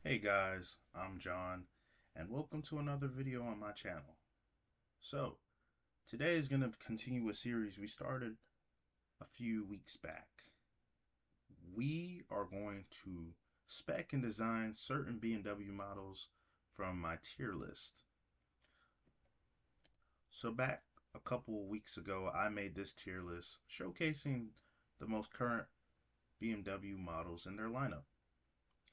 Hey guys, I'm John, and welcome to another video on my channel. So, today is going to continue a series we started a few weeks back. We are going to spec and design certain BMW models from my tier list. So back a couple weeks ago, I made this tier list showcasing the most current BMW models in their lineup.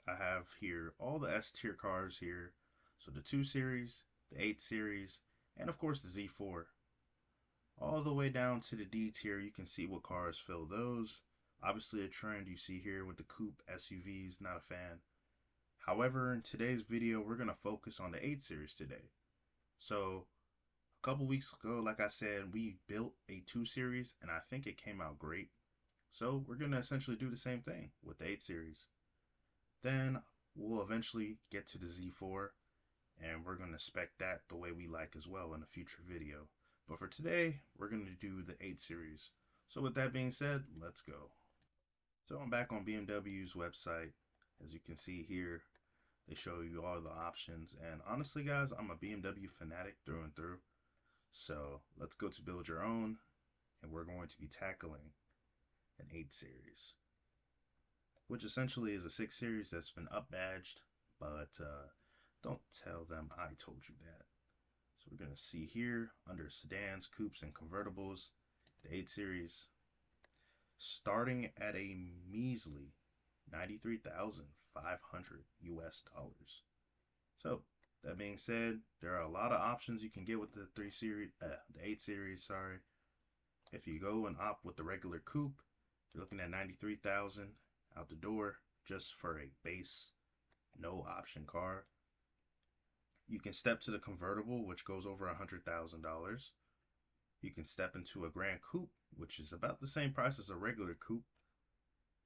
I have here all the S tier cars here. So the 2 Series, the 8 Series, and of course the Z4. All the way down to the D tier, you can see what cars fill those. Obviously a trend you see here with the coupe SUVs, not a fan. However, in today's video, we're going to focus on the 8 Series today. So a couple weeks ago, like I said, we built a 2 Series and I think it came out great. So we're going to essentially do the same thing with the 8 Series. Then we'll eventually get to the Z4 and we're going to spec that the way we like as well in a future video. But for today, we're going to do the 8 Series. So with that being said, let's go. So I'm back on BMW's website. As you can see here, they show you all the options. And honestly, guys, I'm a BMW fanatic through and through. So let's go to build your own. And we're going to be tackling an 8 Series, which essentially is a 6 Series that's been up-badged, but don't tell them I told you that. So we're going to see here under sedans, coupes, and convertibles, the 8 Series, starting at a measly 93,500 US dollars. So that being said, there are a lot of options you can get with the 3 Series, the 8 Series, sorry. If you go and opt with the regular coupe, you're looking at 93,000 out the door just for a base no option car. You can step to the convertible, which goes over $100,000. You can step into a Grand Coupe, which is about the same price as a regular coupe.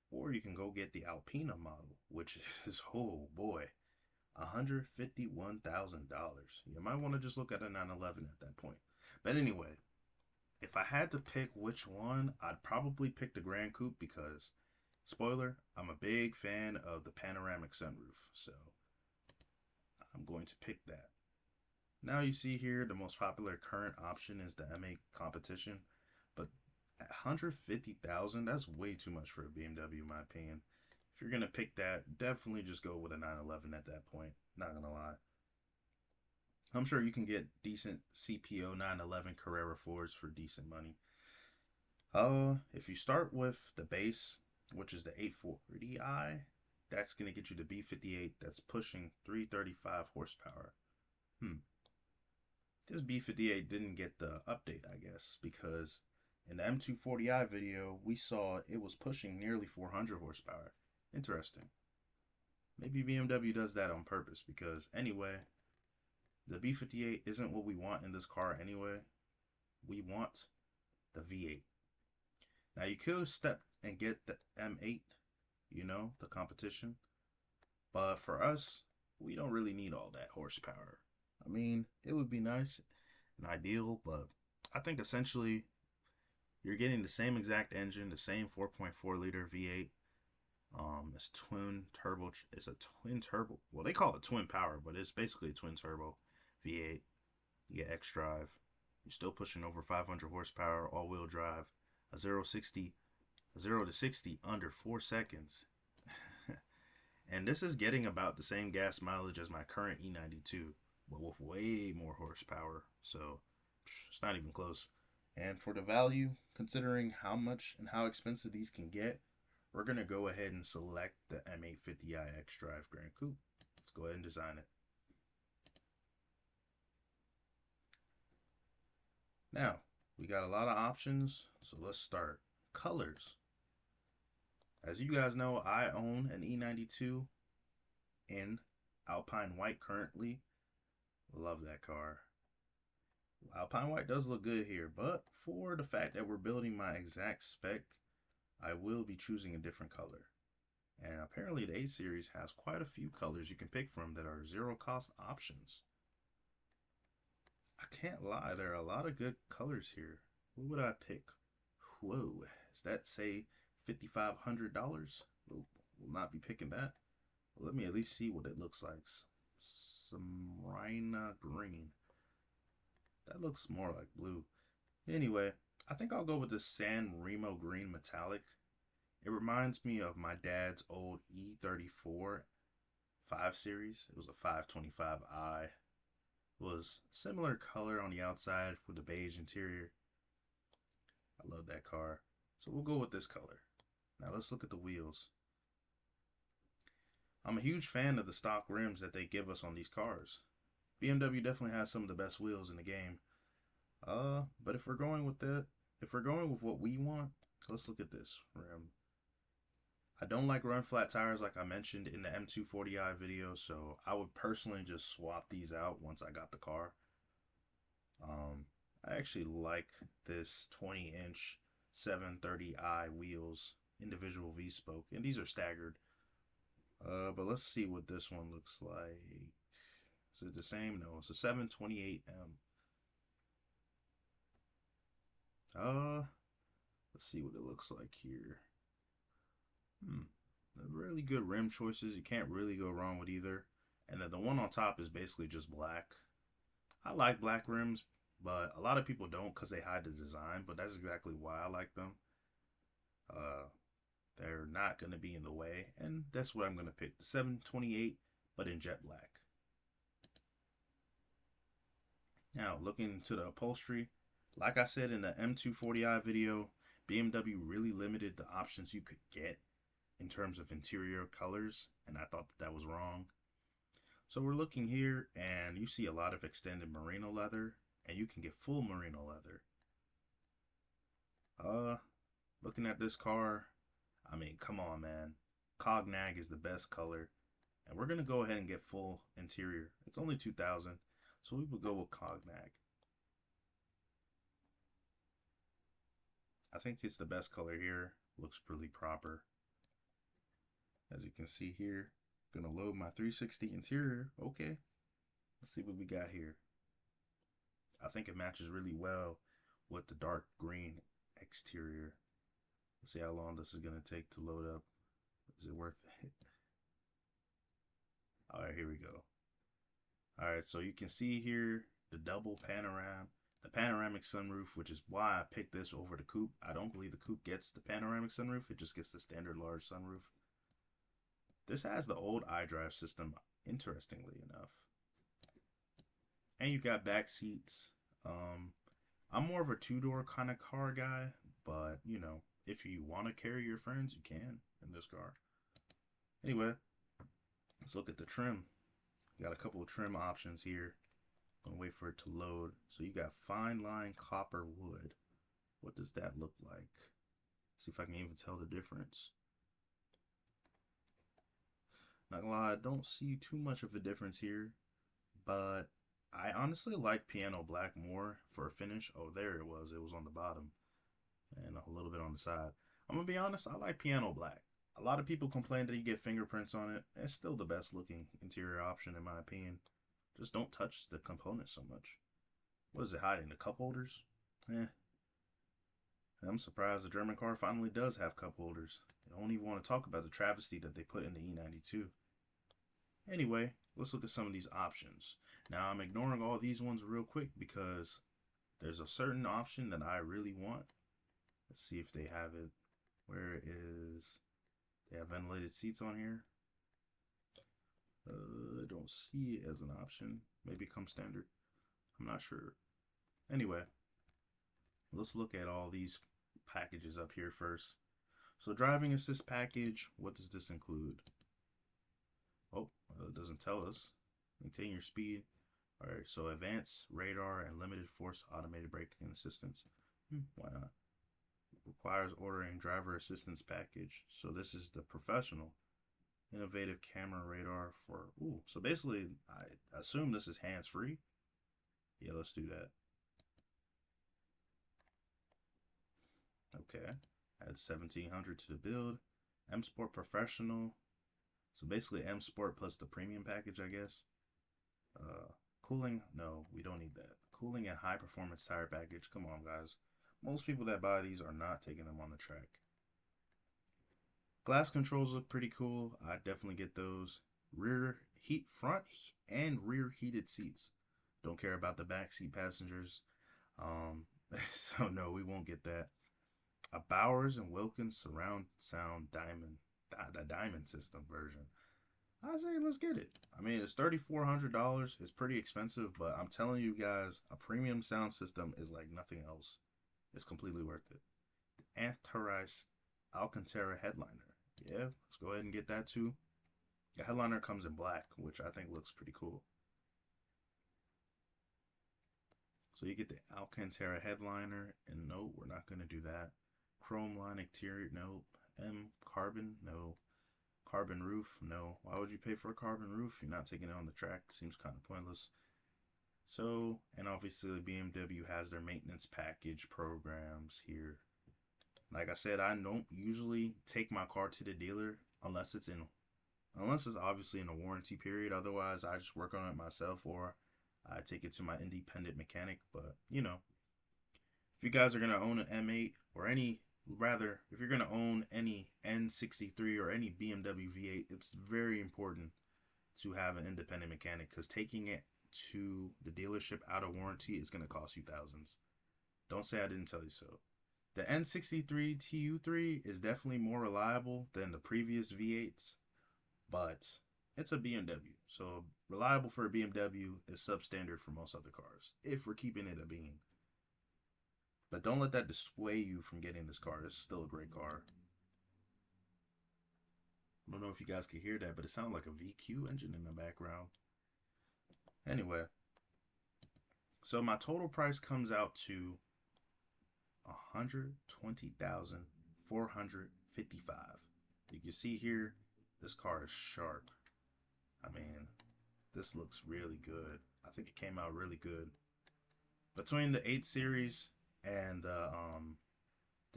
Or you can go get the Alpina model, which is, oh boy, $151,000. You might want to just look at a 911 at that point. But anyway, if I had to pick which one, I'd probably pick the Grand Coupe because, spoiler, I'm a big fan of the panoramic sunroof. So I'm going to pick that. Now you see here the most popular current option is the M8 competition, but at 150,000, that's way too much for a BMW in my opinion. If you're gonna pick that, definitely just go with a 911 at that point. Not gonna lie. I'm sure you can get decent CPO 911 Carrera 4s for decent money. If you start with the base, which is the 840i, that's gonna get you the B58 that's pushing 335 horsepower. This B58 didn't get the update, I guess, because in the M240i video, we saw it was pushing nearly 400 horsepower. Interesting. Maybe BMW does that on purpose because anyway, the B58 isn't what we want in this car anyway. We want the V8. Now you could step and get the M8, you know, the competition. But for us, we don't really need all that horsepower. I mean, it would be nice and ideal, but I think essentially you're getting the same exact engine, the same 4.4 liter V8. It's twin turbo. It's a twin turbo. Well, they call it twin power, but it's basically a twin turbo V8. You get xDrive. You're still pushing over 500 horsepower, all-wheel drive. A 0 to 60 under 4 seconds. And this is getting about the same gas mileage as my current E92, but with way more horsepower. So it's not even close. And for the value, considering how much and how expensive these can get, we're going to go ahead and select the M850i xDrive Grand Coupe. Let's go ahead and design it. Now, we got a lot of options, so let's start. Colors. As you guys know, I own an E92 in Alpine White currently. Love that car. Alpine White does look good here, but for the fact that we're building my exact spec, I will be choosing a different color. And apparently the 8 Series has quite a few colors you can pick from that are zero cost options. I can't lie, there are a lot of good colors here. What would I pick? Whoa, does that say $5,500? We'll not be picking that. Let me at least see what it looks like. Some green. That looks more like blue. Anyway, I think I'll go with the San Remo Green Metallic. It reminds me of my dad's old E34 5 Series. It was a 525i. It was similar color on the outside with the beige interior. I love that car. So we'll go with this color. Now let's look at the wheels. I'm a huge fan of the stock rims that they give us on these cars. BMW definitely has some of the best wheels in the game. But if we're going with what we want, let's look at this rim. I don't like run flat tires like I mentioned in the M240i video, so I would personally just swap these out once I got the car. I actually like this 20-inch 730i wheels, individual V-spoke, and these are staggered. But let's see what this one looks like. Is it the same? No, it's a 728M. Let's see what it looks like here. Really good rim choices. You can't really go wrong with either. And then the one on top is basically just black. I like black rims, but a lot of people don't because they hide the design. But that's exactly why I like them. They're not going to be in the way, and that's what I'm going to pick. The 728, but in jet black. Now, looking to the upholstery, like I said in the M240i video, BMW really limited the options you could get in terms of interior colors, and I thought that was wrong. So we're looking here, and you see a lot of extended merino leather, and you can get full merino leather. Looking at this car, I mean, come on, man. Cognac is the best color, and we're gonna go ahead and get full interior. It's only 2,000, so we will go with Cognac. I think it's the best color here. Looks really proper. As you can see here, gonna load my 360 interior. Okay, let's see what we got here. I think it matches really well with the dark green exterior. Let's see how long this is gonna take to load up. Is it worth it? All right, here we go. All right, so you can see here the double the panoramic sunroof, which is why I picked this over the coupe. I don't believe the coupe gets the panoramic sunroof. It just gets the standard large sunroof. This has the old iDrive system, interestingly enough. And you got back seats. I'm more of a two-door kind of car guy, but you know, if you want to carry your friends, you can in this car. Anyway, let's look at the trim. You got a couple of trim options here. Gonna wait for it to load. So you got fine line copper wood. What does that look like? See if I can even tell the difference. Not gonna lie, I don't see too much of a difference here, but I honestly like piano black more for a finish. Oh, there it was. It was on the bottom and a little bit on the side. I'm gonna be honest, I like piano black. A lot of people complain that you get fingerprints on it. It's still the best looking interior option in my opinion. Just don't touch the components so much. What is it hiding? The cup holders? I'm surprised the German car finally does have cup holders. I don't even want to talk about the travesty that they put in the E92. Anyway, let's look at some of these options. Now I'm ignoring all these ones real quick because there's a certain option that I really want. Let's see if they have it. Where is... They have ventilated seats on here. I don't see it as an option. Maybe it comes standard. I'm not sure. Anyway, let's look at all these packages up here first. So driving assist package, what does this include? Oh, it doesn't tell us. Maintain your speed. All right, so advanced radar and limited force automated braking assistance. Why not? Requires ordering driver assistance package. So this is the professional. Innovative camera radar for, so basically I assume this is hands-free. Yeah, let's do that. Okay, add 1700 to the build. M Sport Professional. So basically M Sport plus the premium package, I guess. Cooling, no, we don't need that. Cooling and high performance tire package. Come on, guys. Most people that buy these are not taking them on the track. Glass controls look pretty cool. I'd definitely get those. front and rear heated seats. Don't care about the backseat passengers. Um, so no, we won't get that. A Bowers and Wilkins surround sound the diamond system version. I say let's get it. I mean, it's $3,400. It's pretty expensive, but I'm telling you guys, a premium sound system is like nothing else. It's completely worth it. The Antares Alcantara headliner. Yeah, let's go ahead and get that too. The headliner comes in black, which I think looks pretty cool. So you get the Alcantara headliner, and no, we're not going to do that. Chrome line exterior, no. M carbon, no. Carbon roof, no. Why would you pay for a carbon roof? You're not taking it on the track. Seems kind of pointless. So, and obviously BMW has their maintenance package programs here. Like I said, I don't usually take my car to the dealer unless it's obviously in a warranty period. Otherwise, I just work on it myself or I take it to my independent mechanic. But, if you guys are going to own an M8 or if you're going to own any N63 or any BMW V8, it's very important to have an independent mechanic because taking it to the dealership out of warranty is going to cost you thousands. Don't say I didn't tell you so. The N63 TU3 is definitely more reliable than the previous V8s, but it's a BMW. So reliable for a BMW is substandard for most other cars, if we're keeping it a beam. But don't let that dissuade you from getting this car. It's still a great car. I don't know if you guys can hear that, but it sounds like a VQ engine in the background. Anyway, so my total price comes out to $120,455. You can see here, this car is sharp. I mean, this looks really good. I think it came out really good. Between the 8 Series and the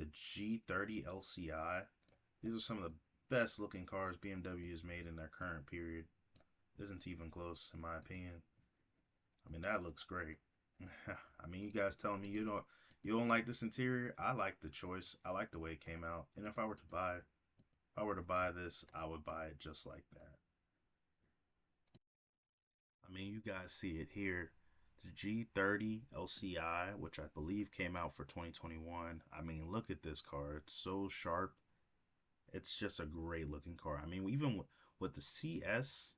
G30 LCI, these are some of the best looking cars BMW has made in their current period. Isn't even close in my opinion. I mean, that looks great. I mean, you guys telling me you don't like this interior? I like the choice. I like the way it came out. And if I were to buy this, I would buy it just like that. I mean, you guys see it here. The G30 LCI, which I believe came out for 2021. I mean, look at this car. It's so sharp. It's just a great looking car. I mean, even with the CS,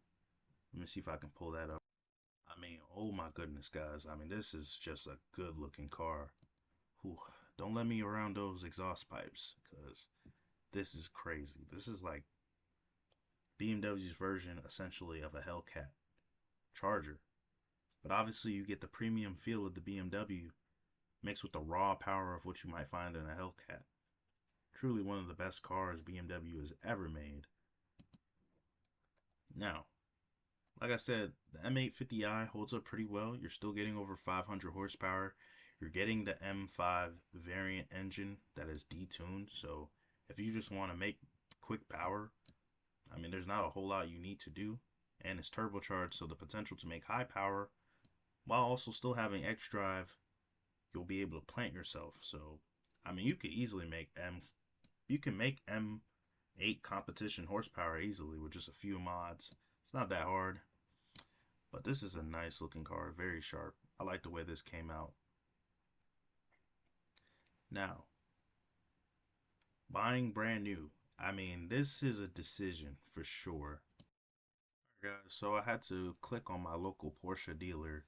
let me see if I can pull that up. I mean, oh my goodness, guys. I mean, this is just a good looking car. Whew. Don't let me around those exhaust pipes because this is crazy. This is like BMW's version essentially of a Hellcat Charger. But obviously you get the premium feel of the BMW mixed with the raw power of what you might find in a Hellcat. Truly one of the best cars BMW has ever made. Now, like I said, the M850i holds up pretty well. You're still getting over 500 horsepower. You're getting the M5 variant engine that is detuned. So if you just want to make quick power, I mean, there's not a whole lot you need to do. And it's turbocharged, so the potential to make high power while also still having xDrive, you'll be able to plant yourself. So, I mean, you can make M8 competition horsepower easily with just a few mods. It's not that hard. But this is a nice looking car, very sharp. I like the way this came out. Now, buying brand new. I mean, this is a decision for sure. Guys, so I had to click on my local Porsche dealer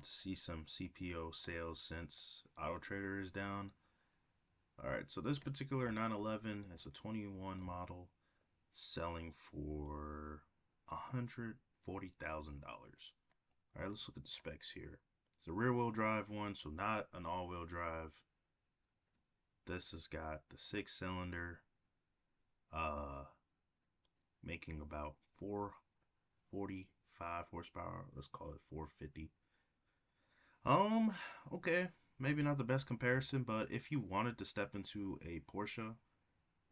to see some CPO sales since Auto Trader is down. Alright, so this particular 911 is a 21 model selling for $140,000. Alright, let's look at the specs here. It's a rear wheel drive one, so not an all wheel drive. This has got the 6-cylinder, making about 445 horsepower. Let's call it 450. Okay, maybe not the best comparison, but if you wanted to step into a Porsche,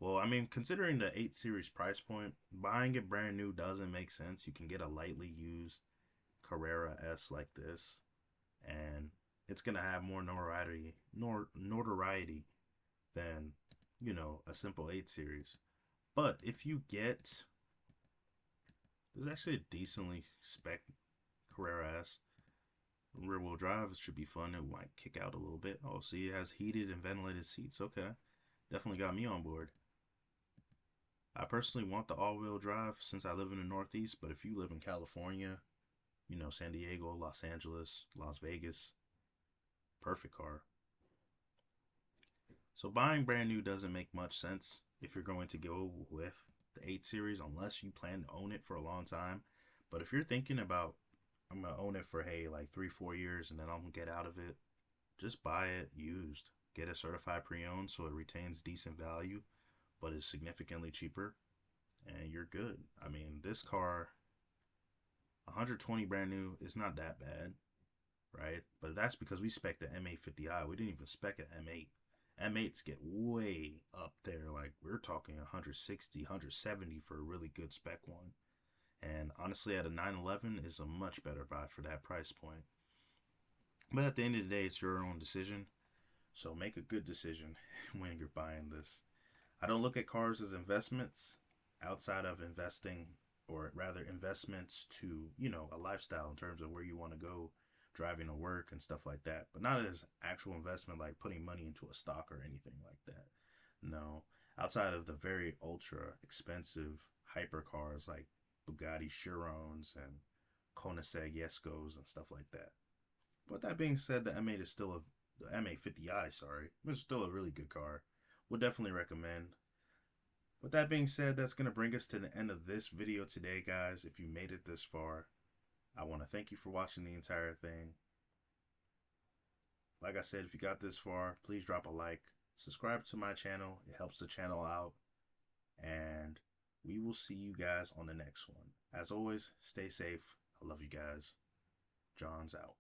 well, I mean, considering the 8 Series price point, buying it brand new doesn't make sense. You can get a lightly used Carrera S like this, and it's gonna have more notoriety than, a simple 8 Series. But if you get This is actually a decently spec Carrera S. Rear wheel drive, it should be fun. It might kick out a little bit. Oh, see, it has heated and ventilated seats. Okay. Definitely got me on board. I personally want the all wheel drive since I live in the Northeast, but if you live in California, San Diego, Los Angeles, Las Vegas, perfect car. So buying brand new doesn't make much sense if you're going to go with the 8 Series unless you plan to own it for a long time. But if you're thinking about, I'm going to own it for, hey, like 3, 4 years and then I'm going to get out of it, just buy it used. Get it certified pre-owned so it retains decent value, but is significantly cheaper, and you're good. I mean, this car, 120 brand new, is not that bad, right? But that's because we spec the M850i. We didn't even spec an M8. M8s get way up there. Like, we're talking 160, 170 for a really good spec one. And honestly, at a 911 is a much better buy for that price point. But at the end of the day, it's your own decision. So make a good decision when you're buying this. I don't look at cars as investments outside of investing, or rather investments to, a lifestyle in terms of where you want to go, driving to work and stuff like that. But not as actual investment like putting money into a stock or anything like that. No. Outside of the very ultra expensive hypercars like Bugatti Chirons and Koenigsegg Yescos and stuff like that. But that being said, the M850i, sorry, is still a really good car. Would definitely recommend. With that being said, that's going to bring us to the end of this video today, guys. If you made it this far, I want to thank you for watching the entire thing. Like I said, if you got this far, please drop a like. Subscribe to my channel. It helps the channel out. And we will see you guys on the next one. As always, stay safe. I love you guys. John's out.